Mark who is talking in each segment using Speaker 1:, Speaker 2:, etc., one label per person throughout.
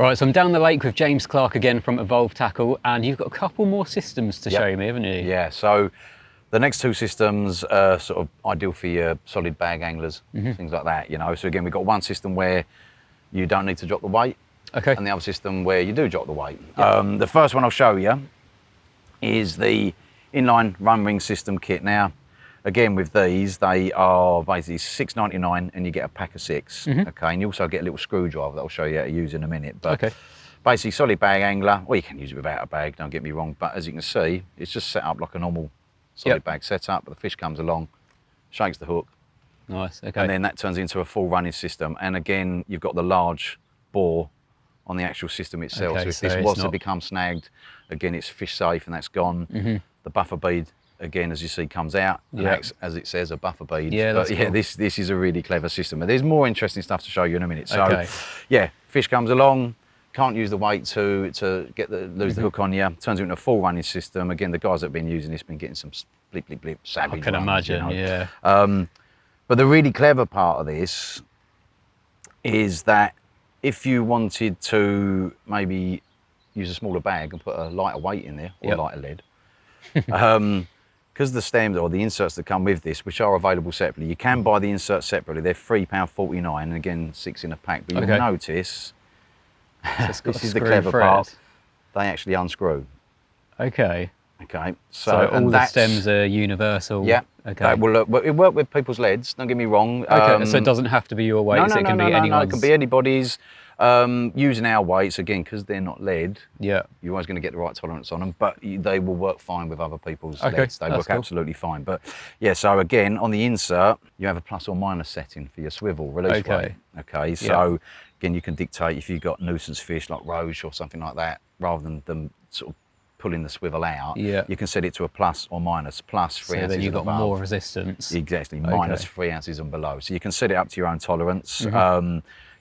Speaker 1: Right, so I'm down the lake with James Clarke again from Evolve Tackle, and you've got a couple more systems to show me, haven't you?
Speaker 2: Yeah, so the next two systems are sort of ideal for your solid bag anglers, things like that, you know. So again, we've got one system where you don't need to drop the weight, and the other system where you do drop the weight. The first one I'll show you is the Inline run ring system kit. Now, again, with these, they are basically $6.99 and you get a pack of 6, okay? And you also get a little screwdriver that I'll show you how to use in a minute. But basically, solid bag angler, well, you can use it without a bag, don't get me wrong, but as you can see, it's just set up like a normal solid bag setup, but the fish comes along, shakes the hook.
Speaker 1: Nice, okay.
Speaker 2: And then that turns into a full running system. And again, you've got the large bore on the actual system itself. So if this was to become snagged, again, it's fish safe and that's gone. The buffer bead, again, as you see, comes out and acts, as it says, a buffer bead.
Speaker 1: Yeah,
Speaker 2: but yeah,
Speaker 1: cool.
Speaker 2: this is a really clever system. But there's more interesting stuff to show you in a minute. So yeah, fish comes along, can't use the weight to get lose the hook on you, turns it into a full running system. Again, the guys that have been using this have been getting some blip, blip, blip, savage
Speaker 1: I can
Speaker 2: runs,
Speaker 1: imagine,
Speaker 2: you know? But the really clever part of this is that if you wanted to maybe use a smaller bag and put a lighter weight in there, or lighter lead, because the stems or the inserts that come with this, which are available separately, you can buy the inserts separately. They're £3.49, and again, 6 in a pack. But you'll notice, this is the clever part, they actually unscrew.
Speaker 1: Okay.
Speaker 2: Okay.
Speaker 1: So all the stems are universal.
Speaker 2: Yeah.
Speaker 1: Okay.
Speaker 2: Well, it worked with people's leads. Don't get me wrong.
Speaker 1: Okay. So it doesn't have to be your weights. It can be anyone's.
Speaker 2: No, it can be anybody's. Using our weights again because they're not lead. Yeah. You're always going to get the right tolerance on them, but they will work fine with other people's leads. They work absolutely fine. But yeah. So again, on the insert, you have a plus or minus setting for your swivel release weight. Okay. So again, you can dictate if you've got nuisance fish like roach or something like that, rather than them sort of pulling the swivel out, you can set it to a plus or minus, plus 3 ounces.
Speaker 1: So then you've got
Speaker 2: above.
Speaker 1: more resistance.
Speaker 2: Exactly, minus 3 ounces and below. So you can set it up to your own tolerance.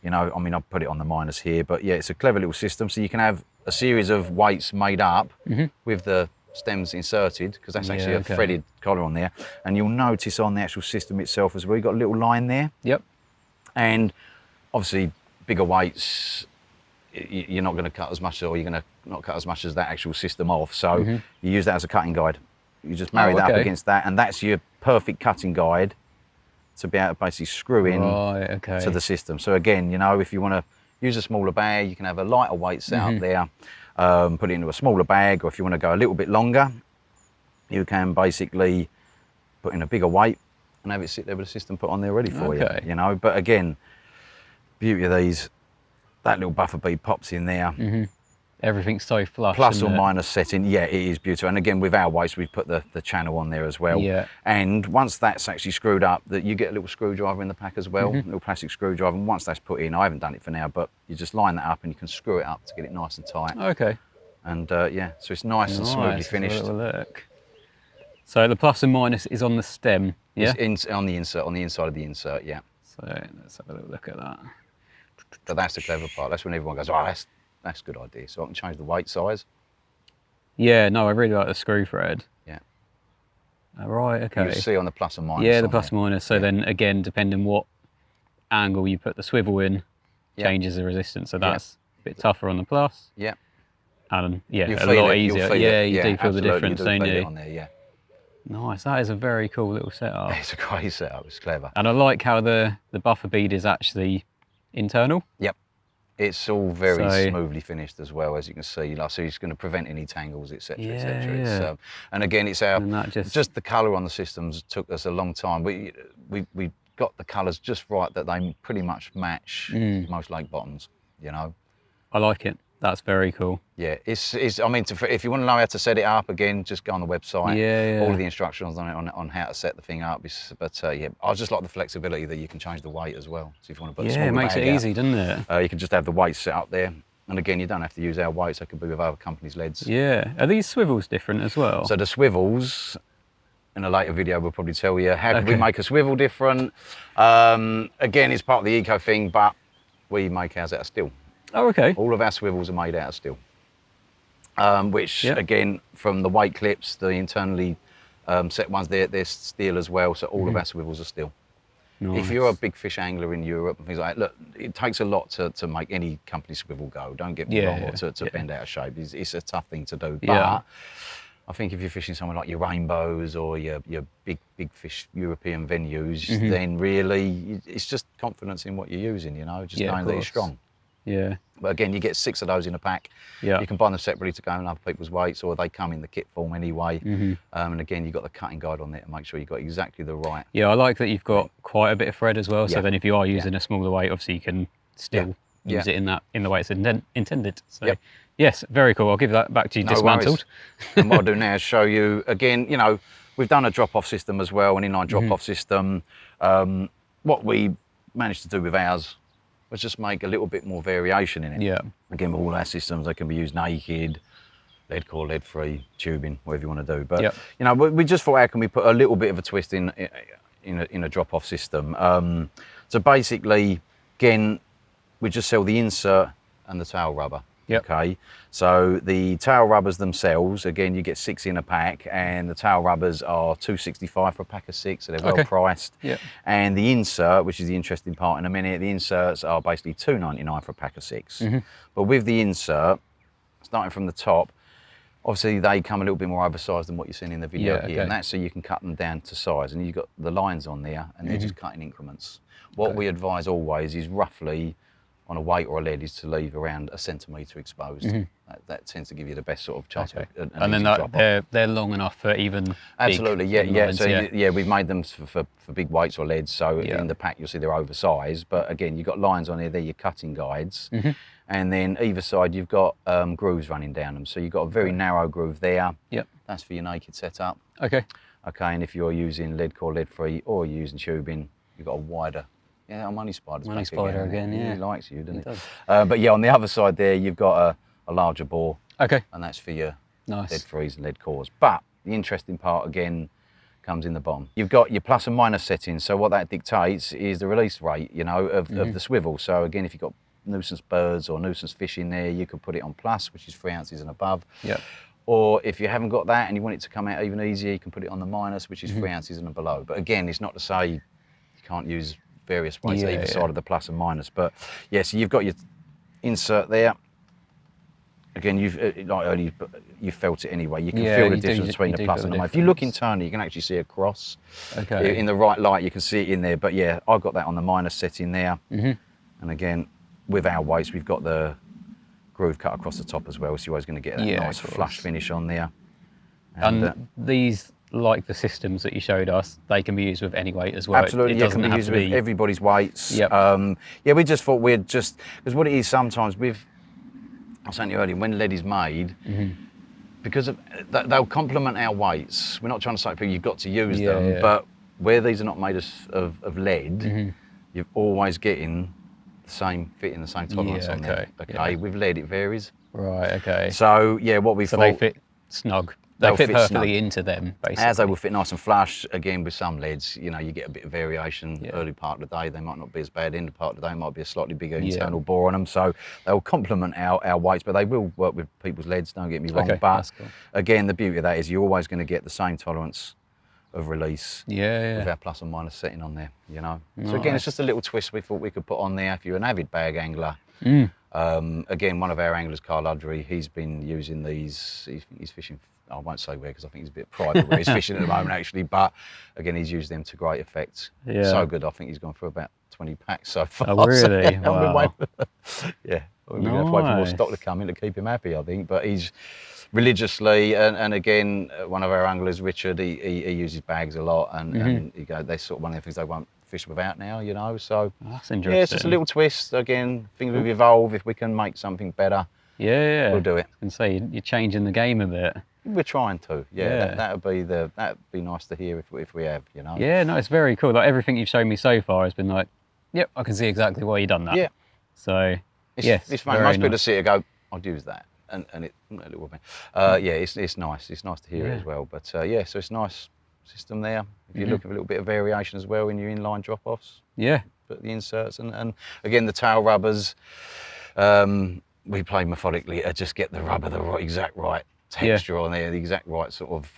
Speaker 2: You know, I mean, I've put it on the minus here, but yeah, it's a clever little system. So you can have a series of weights made up with the stems inserted, because that's actually a threaded collar on there. And you'll notice on the actual system itself as well, you've got a little line there. Yep. And obviously, bigger weights, you're not going to cut as much, or you're going to not cut as much as that actual system off. So you use that as a cutting guide. You just marry that up against that, and that's your perfect cutting guide to be able to basically screw in to the system. So again, you know, if you want to use a smaller bag, you can have a lighter weight set up there, put it into a smaller bag, or if you want to go a little bit longer, you can basically put in a bigger weight and have it sit there with the system put on there ready for you, you know. But again, beauty of these, that little buffer bead pops in there. Everything's so flush. Plus or minus setting, yeah, it is beautiful. And again, with our weights, we've put the channel on there as well. Yeah. And once that's actually screwed up, that you get a little screwdriver in the pack as well, a little plastic screwdriver. And once that's put in, I haven't done it for now, but you just line that up and you can screw it up to get it nice and tight. Okay. And yeah, so it's nice and smoothly finished. Have a little look. So the plus and minus is on the stem, yeah? It's on the insert, on the inside of the insert, yeah. So let's have a little look at that. But that's the clever part. That's when everyone goes, oh, that's a good idea. So I can change the weight size. Yeah, no, I really like the screw thread. Yeah. Right, okay. You see on the plus and minus. Yeah, the plus and minus. So then again, depending what angle you put the swivel in, changes the resistance. So that's a bit tougher on the plus. Yeah. And yeah, a lot easier. Yeah, you do feel the difference, don't you? On there, yeah. Nice, that is a very cool little setup. It's a great setup, it's clever. And I like how the buffer bead is actually internal. Yep. It's all very smoothly finished as well, as you can see. Like, so it's going to prevent any tangles, etc., etc. And again, it's our just the colour on the systems took us a long time. We got the colours just right that they pretty much match most lake bottoms. You know, I like it. That's very cool. Yeah, it's. I mean, if you want to know how to set it up, again, just go on the website. Yeah. All of the instructions on how to set the thing up. But yeah, I just like the flexibility that you can change the weight as well. So if you want to put a smaller bag out, it makes it easy, doesn't it? You can just have the weights set up there. And again, you don't have to use our weights. They could be with other companies' leads. Yeah. Are these swivels different as well? So the swivels, in a later video, we'll probably tell you how can we make a swivel different. Again, it's part of the eco thing, but we make ours out of steel. Oh, okay. All of our swivels are made out of steel, which again, from the weight clips, the internally set ones, they're steel as well. So all of our swivels are steel. If you're a big fish angler in Europe and things like that, look, it takes a lot to make any company swivel go. Don't get me wrong, or to bend out of shape. It's a tough thing to do. But I think if you're fishing somewhere like your rainbows or your big fish European venues, then really it's just confidence in what you're using, you know, just knowing that you're strong.
Speaker 1: Yeah.
Speaker 2: But again, you get 6 of those in a pack. Yeah. You can buy them separately to go in other people's weights, or they come in the kit form anyway. And again, you've got the cutting guide on there to make sure you've got exactly the right.
Speaker 1: Yeah, I like that you've got quite a bit of thread as well. So then if you are using a smaller weight, obviously you can still use it in the way it's intended. So yes, very cool. I'll give that back to you dismantled.
Speaker 2: And what I'll do now is show you again, you know, we've done a drop-off system as well, an inline drop-off system. What we managed to do with ours was just make a little bit more variation in it. Yeah. Again, with all our systems, they can be used naked, lead core, lead free, tubing, whatever you want to do. But you know, we just thought, how can we put a little bit of a twist in a drop-off system? So basically, again, we just sell the insert and the tail rubber. Okay, so the tail rubbers themselves, again, you get 6 in a pack, and the tail rubbers are $2.65 for a pack of 6, so they're well priced. And the insert, which is the interesting part in a minute, the inserts are basically $2.99 for a pack of 6. But with the insert, starting from the top, obviously they come a little bit more oversized than what you're seeing in the video here, and that's so you can cut them down to size, and you've got the lines on there, and they're just cut in increments. What we advise always is roughly, on a weight or a lead, is to leave around 1 centimetre exposed. That tends to give you the best sort of chance.
Speaker 1: And then they're long enough for even
Speaker 2: absolutely lines, so we've made them for big weights or leads, so in the pack you'll see they're oversized, but again, you've got lines on here, they're your cutting guides, and then either side you've got grooves running down them, so you've got a very narrow groove there. That's for your naked setup. And if you're using lead core, lead free, or using tubing, you've got a wider. Yeah, our money spider's back again. He likes you, doesn't he? But yeah, on the other side there, you've got a larger bore. And that's for your lead frees and lead cores. But the interesting part, again, comes in the bottom. You've got your plus and minus settings. So what that dictates is the release rate, you know, of the swivel. So again, if you've got nuisance birds or nuisance fish in there, you could put it on plus, which is 3 ounces and above. Or if you haven't got that and you want it to come out even easier, you can put it on the minus, which is 3 ounces and below. But again, it's not to say you can't use various weights either side of the plus and minus, but so you've got your insert there. Again, you've felt it anyway. You can feel the difference between the plus and the minus. If you look internally, you can actually see a cross. In the right light, you can see it in there. But yeah, I've got that on the minus setting there. And again, with our weights, we've got the groove cut across the top as well, so you're always going to get that nice flush finish on there.
Speaker 1: And these, like the systems that you showed us, they can be used with any weight as well.
Speaker 2: Absolutely, it doesn't have to be used with everybody's weights. We just thought we'd just, because what it is sometimes with, I was saying to you earlier, when lead is made, because they'll complement our weights. We're not trying to say to people you've got to use them, but where these are not made of lead, you're always getting the same fitting, the same tolerance on there. With lead it varies. So what we thought,
Speaker 1: they fit snug. They fit perfectly into them, basically.
Speaker 2: As they will fit nice and flush. Again, with some leads, you know, you get a bit of variation. Early part of the day, they might not be as bad. End part of the day might be a slightly bigger internal bore on them. So they'll complement our weights, but they will work with people's leads, don't get me wrong. But again, the beauty of that is you're always going to get the same tolerance of release with our plus and minus setting on there, you know. So again, it's just a little twist we thought we could put on there if you're an avid bag angler. Again, one of our anglers, 𝗃𝗏𝗏, he's been using these, he's fishing, I won't say where because I think he's a bit private where he's fishing at the moment actually, but again, he's used them to great effect. So good, I think he's gone through about 20 packs so far.
Speaker 1: Oh, really?
Speaker 2: Wow. We're going to have to wait for more stock to come in to keep him happy, I think, but he's religiously, and again, one of our anglers, Richard, he uses bags a lot, and you go, they're sort of one of the things they won't fish without now, you know, so
Speaker 1: that's interesting.
Speaker 2: Yeah, it's just a little twist. Again, things will evolve. If we can make something better, we'll do it.
Speaker 1: And say you're changing the game a bit.
Speaker 2: We're trying to, that'd be nice to hear if we have, you know.
Speaker 1: Yeah, no, it's very cool. Like everything you've shown me so far has been like, yep, I can see exactly why you've done that.
Speaker 2: Yeah.
Speaker 1: So
Speaker 2: it's fun. Most people see it go, I'd use that, and it a little bit. It's nice. It's nice to hear it as well. But so it's a nice system there. If you look at a little bit of variation as well in your inline drop-offs. But the inserts and again the tail rubbers, we play methodically to just get the rubber the exact right texture on there, the exact right sort of.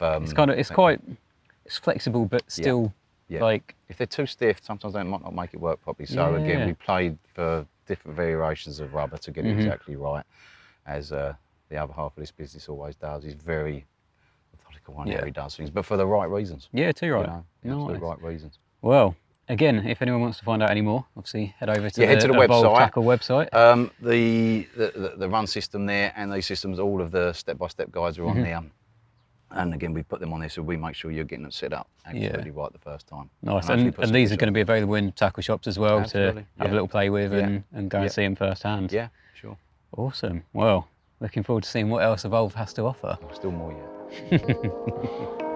Speaker 1: It's flexible but still
Speaker 2: Yeah.
Speaker 1: Like,
Speaker 2: if they're too stiff, sometimes they might not make it work properly. So again, we played for different variations of rubber to get it exactly right, as the other half of this business always does. He's very methodical on how he does things, but for the right reasons.
Speaker 1: Yeah, too right.
Speaker 2: You know, the absolute right reasons.
Speaker 1: Well, again, if anyone wants to find out any more, obviously head over to
Speaker 2: head to the
Speaker 1: Evolve
Speaker 2: website.
Speaker 1: Tackle website.
Speaker 2: The run system there and these systems, all of the step-by-step guides are on there. And again, we put them on there so we make sure you're getting them set up absolutely right the first time.
Speaker 1: Nice, and these are going to be available in tackle shops as well to have a little play with and go and see them firsthand.
Speaker 2: Yeah, sure.
Speaker 1: Awesome. Well, looking forward to seeing what else Evolve has to offer.
Speaker 2: Still more yet.